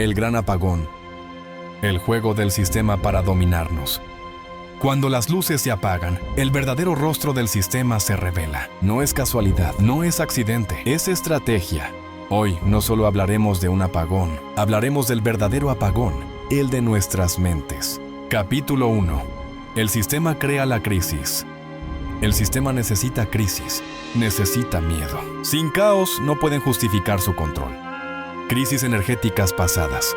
El gran apagón. El juego del sistema para dominarnos. Cuando las luces se apagan, el verdadero rostro del sistema se revela. No es casualidad, no es accidente, es estrategia. Hoy no solo hablaremos de un apagón, hablaremos del verdadero apagón, el de nuestras mentes. Capítulo 1. El sistema crea la crisis. El sistema necesita crisis, necesita miedo. Sin caos no pueden justificar su control. Crisis energéticas pasadas.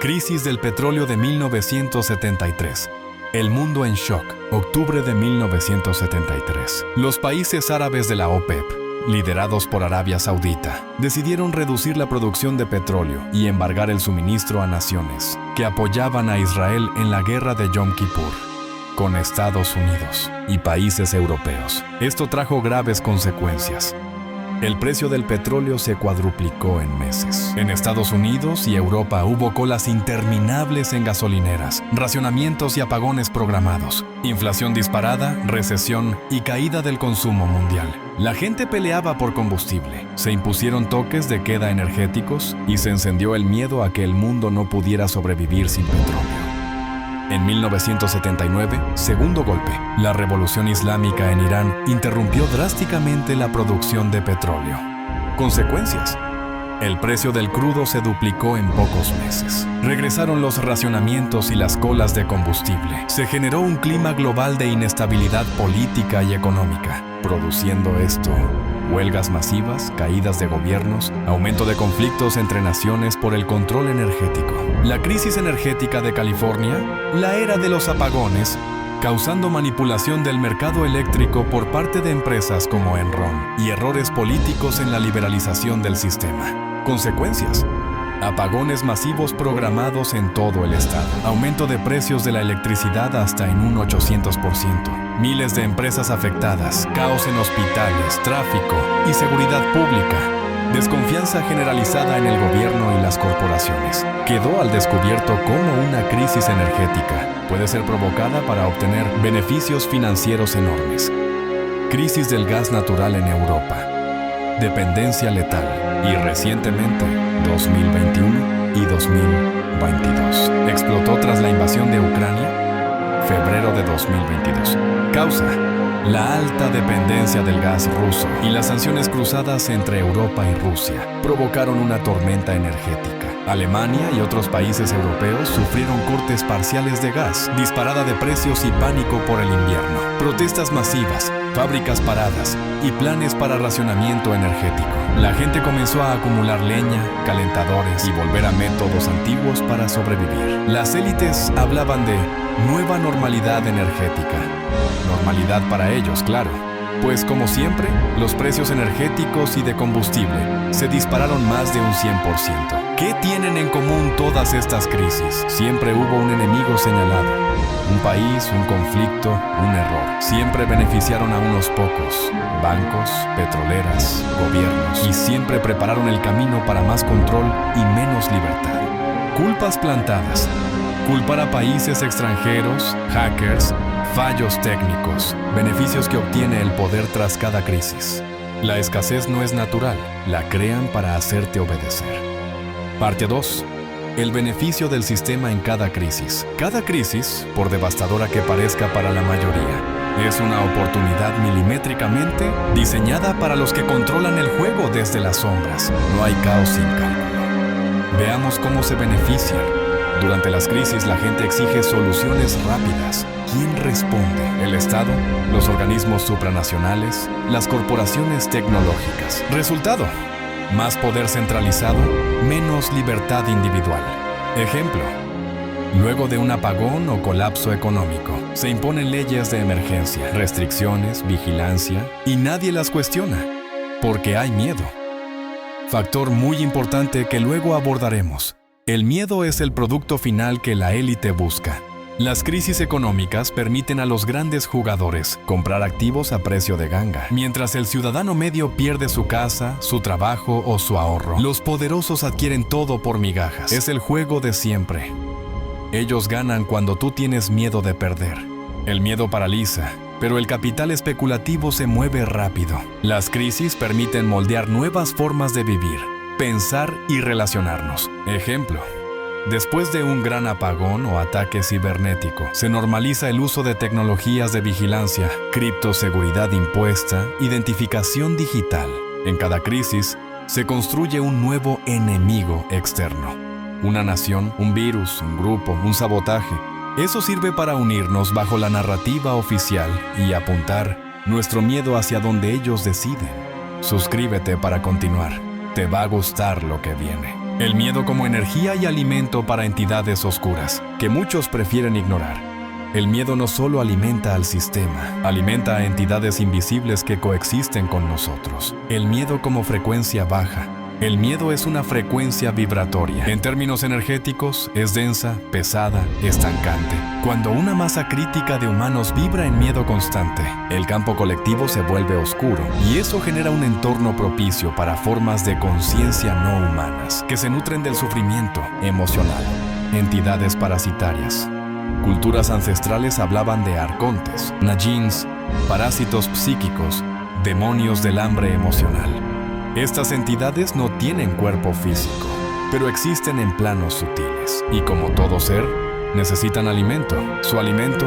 Crisis del petróleo de 1973. El mundo en shock, octubre de 1973. Los países árabes de la OPEP, liderados por Arabia Saudita, decidieron reducir la producción de petróleo y embargar el suministro a naciones que apoyaban a Israel en la guerra de Yom Kippur, con Estados Unidos y países europeos. Esto trajo graves consecuencias. El precio del petróleo se cuadruplicó en meses. En Estados Unidos y Europa hubo colas interminables en gasolineras, racionamientos y apagones programados, inflación disparada, recesión y caída del consumo mundial. La gente peleaba por combustible, se impusieron toques de queda energéticos y se encendió el miedo a que el mundo no pudiera sobrevivir sin petróleo. En 1979, segundo golpe, la revolución islámica en Irán interrumpió drásticamente la producción de petróleo. Consecuencias: el precio del crudo se duplicó en pocos meses. Regresaron los racionamientos y las colas de combustible. Se generó un clima global de inestabilidad política y económica, produciendo esto: huelgas masivas, caídas de gobiernos, aumento de conflictos entre naciones por el control energético. La crisis energética de California, la era de los apagones, causando manipulación del mercado eléctrico por parte de empresas como Enron y errores políticos en la liberalización del sistema. Consecuencias: apagones masivos programados en todo el estado. Aumento de precios de la electricidad hasta en un 800%. Miles de empresas afectadas, caos en hospitales, tráfico y seguridad pública. Desconfianza generalizada en el gobierno y las corporaciones. Quedó al descubierto cómo una crisis energética puede ser provocada para obtener beneficios financieros enormes. Crisis del gas natural en Europa. Dependencia letal. Y recientemente, 2021 y 2022. Explotó tras la invasión de Ucrania, febrero de 2022. Causa: la alta dependencia del gas ruso y las sanciones cruzadas entre Europa y Rusia provocaron una tormenta energética. Alemania y otros países europeos sufrieron cortes parciales de gas, disparada de precios y pánico por el invierno. Protestas masivas, fábricas paradas y planes para racionamiento energético. La gente comenzó a acumular leña, calentadores y volver a métodos antiguos para sobrevivir. Las élites hablaban de nueva normalidad energética. Normalidad para ellos, claro, pues como siempre, los precios energéticos y de combustible se dispararon más de un 100%. ¿Qué tienen en común todas estas crisis? Siempre hubo un enemigo señalado, un país, un conflicto, un error. Siempre beneficiaron a unos pocos, bancos, petroleras, gobiernos, y siempre prepararon el camino para más control y menos libertad. Culpas plantadas. Culpar a países extranjeros, hackers, fallos técnicos, beneficios que obtiene el poder tras cada crisis. La escasez no es natural, la crean para hacerte obedecer. Parte 2. El beneficio del sistema en cada crisis. Cada crisis, por devastadora que parezca para la mayoría, es una oportunidad milimétricamente diseñada para los que controlan el juego desde las sombras. No hay caos sin cálculo. Veamos cómo se benefician. Durante las crisis la gente exige soluciones rápidas. ¿Quién responde? El Estado, los organismos supranacionales, las corporaciones tecnológicas. Resultado: más poder centralizado, menos libertad individual. Ejemplo: luego de un apagón o colapso económico, se imponen leyes de emergencia, restricciones, vigilancia, y nadie las cuestiona, porque hay miedo. Factor muy importante que luego abordaremos. El miedo es el producto final que la élite busca. Las crisis económicas permiten a los grandes jugadores comprar activos a precio de ganga, mientras el ciudadano medio pierde su casa, su trabajo o su ahorro. Los poderosos adquieren todo por migajas. Es el juego de siempre. Ellos ganan cuando tú tienes miedo de perder. El miedo paraliza, pero el capital especulativo se mueve rápido. Las crisis permiten moldear nuevas formas de vivir, pensar y relacionarnos. Ejemplo: Después de un gran apagón o ataque cibernético, se normaliza el uso de tecnologías de vigilancia, criptoseguridad impuesta, identificación digital. En cada crisis, se construye un nuevo enemigo externo. Una nación, un virus, un grupo, un sabotaje. Eso sirve para unirnos bajo la narrativa oficial y apuntar nuestro miedo hacia donde ellos deciden. Suscríbete para continuar. Te va a gustar lo que viene. El miedo como energía y alimento para entidades oscuras, que muchos prefieren ignorar. El miedo no solo alimenta al sistema, alimenta a entidades invisibles que coexisten con nosotros. El miedo como frecuencia baja. El miedo es una frecuencia vibratoria. En términos energéticos, es densa, pesada, estancante. Cuando una masa crítica de humanos vibra en miedo constante, el campo colectivo se vuelve oscuro y eso genera un entorno propicio para formas de conciencia no humanas que se nutren del sufrimiento emocional. Entidades parasitarias. Culturas ancestrales hablaban de arcontes, najins, parásitos psíquicos, demonios del hambre emocional. Estas entidades no tienen cuerpo físico, pero existen en planos sutiles y como todo ser, necesitan alimento. Su alimento,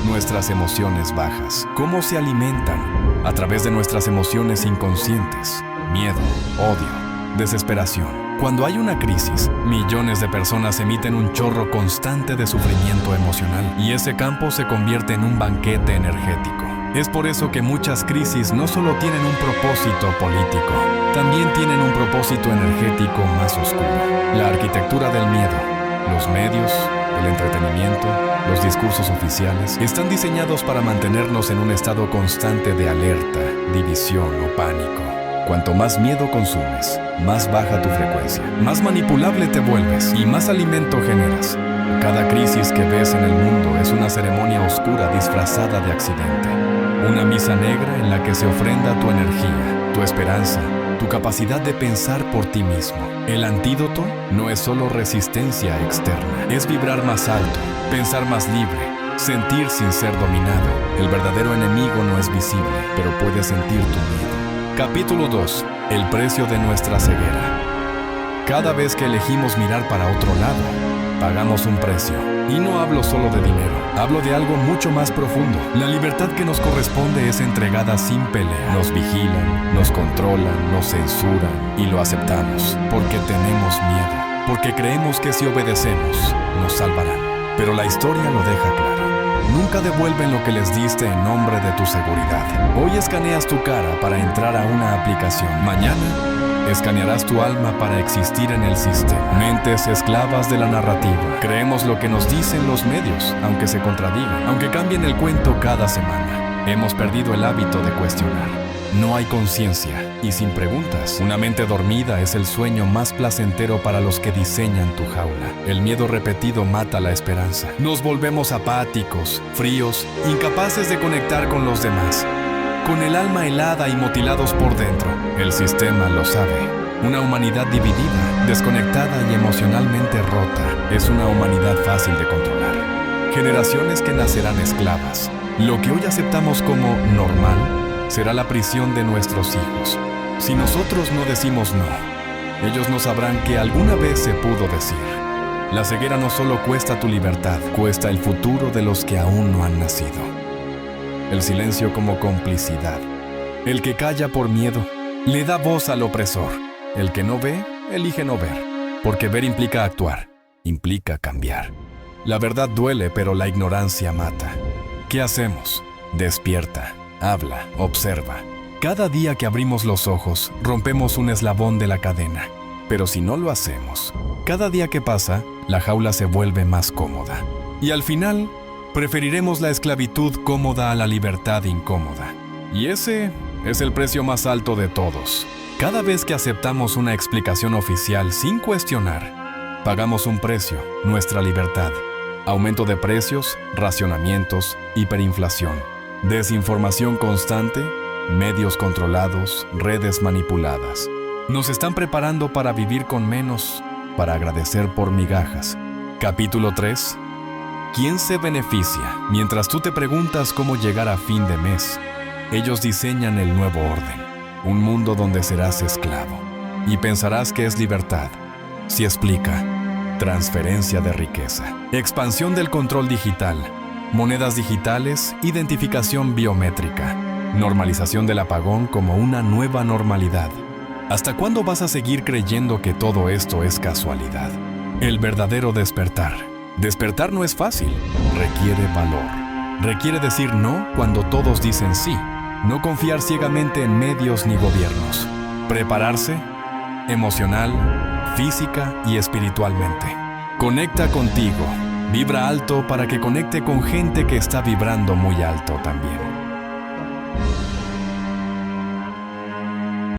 nuestras emociones bajas. ¿Cómo se alimentan? A través de nuestras emociones inconscientes. Miedo, odio, desesperación. Cuando hay una crisis, millones de personas emiten un chorro constante de sufrimiento emocional y ese campo se convierte en un banquete energético. Es por eso que muchas crisis no solo tienen un propósito político, también tienen un propósito energético más oscuro. La arquitectura del miedo, los medios, el entretenimiento, los discursos oficiales, están diseñados para mantenernos en un estado constante de alerta, división o pánico. Cuanto más miedo consumes, más baja tu frecuencia, más manipulable te vuelves y más alimento generas. Cada crisis que ves en el mundo es una ceremonia oscura disfrazada de accidente. Una misa negra en la que se ofrenda tu energía, tu esperanza, tu capacidad de pensar por ti mismo. El antídoto no es solo resistencia externa, es vibrar más alto, pensar más libre, sentir sin ser dominado. El verdadero enemigo no es visible, pero puede sentir tu miedo. Capítulo 2. El precio de nuestra ceguera. Cada vez que elegimos mirar para otro lado, pagamos un precio. Y no hablo solo de dinero, hablo de algo mucho más profundo. La libertad que nos corresponde es entregada sin pelea. Nos vigilan, nos controlan, nos censuran y lo aceptamos porque tenemos miedo, porque creemos que si obedecemos, nos salvarán. Pero la historia lo deja claro. Nunca devuelven lo que les diste en nombre de tu seguridad. Hoy escaneas tu cara para entrar a una aplicación. Mañana escanearás tu alma para existir en el sistema. Mentes esclavas de la narrativa. Creemos lo que nos dicen los medios, aunque se contradigan, aunque cambien el cuento cada semana. Hemos perdido el hábito de cuestionar. No hay conciencia y sin preguntas. Una mente dormida es el sueño más placentero para los que diseñan tu jaula. El miedo repetido mata la esperanza. Nos volvemos apáticos, fríos, incapaces de conectar con los demás. Con el alma helada y mutilados por dentro. El sistema lo sabe. Una humanidad dividida, desconectada y emocionalmente rota es una humanidad fácil de controlar. Generaciones que nacerán esclavas. Lo que hoy aceptamos como normal será la prisión de nuestros hijos. Si nosotros no decimos no, ellos no sabrán que alguna vez se pudo decir. La ceguera no solo cuesta tu libertad, cuesta el futuro de los que aún no han nacido. El silencio como complicidad. El que calla por miedo, le da voz al opresor. El que no ve, elige no ver. Porque ver implica actuar, implica cambiar. La verdad duele, pero la ignorancia mata. ¿Qué hacemos? Despierta, habla, observa. Cada día que abrimos los ojos, rompemos un eslabón de la cadena. Pero si no lo hacemos, cada día que pasa, la jaula se vuelve más cómoda. Y al final, preferiremos la esclavitud cómoda a la libertad incómoda. Y ese es el precio más alto de todos. Cada vez que aceptamos una explicación oficial sin cuestionar, pagamos un precio, nuestra libertad. Aumento de precios, racionamientos, hiperinflación, desinformación constante, medios controlados, redes manipuladas. Nos están preparando para vivir con menos, para agradecer por migajas. Capítulo 3. ¿Quién se beneficia? Mientras tú te preguntas cómo llegar a fin de mes, ellos diseñan el nuevo orden, un mundo donde serás esclavo y pensarás que es libertad. Si explica, transferencia de riqueza, expansión del control digital, monedas digitales, identificación biométrica, normalización del apagón como una nueva normalidad. ¿Hasta cuándo vas a seguir creyendo que todo esto es casualidad? El verdadero despertar. Despertar no es fácil, requiere valor. Requiere decir no cuando todos dicen sí, no confiar ciegamente en medios ni gobiernos. Prepararse, emocional, física y espiritualmente. Conecta contigo, vibra alto para que conecte con gente que está vibrando muy alto también.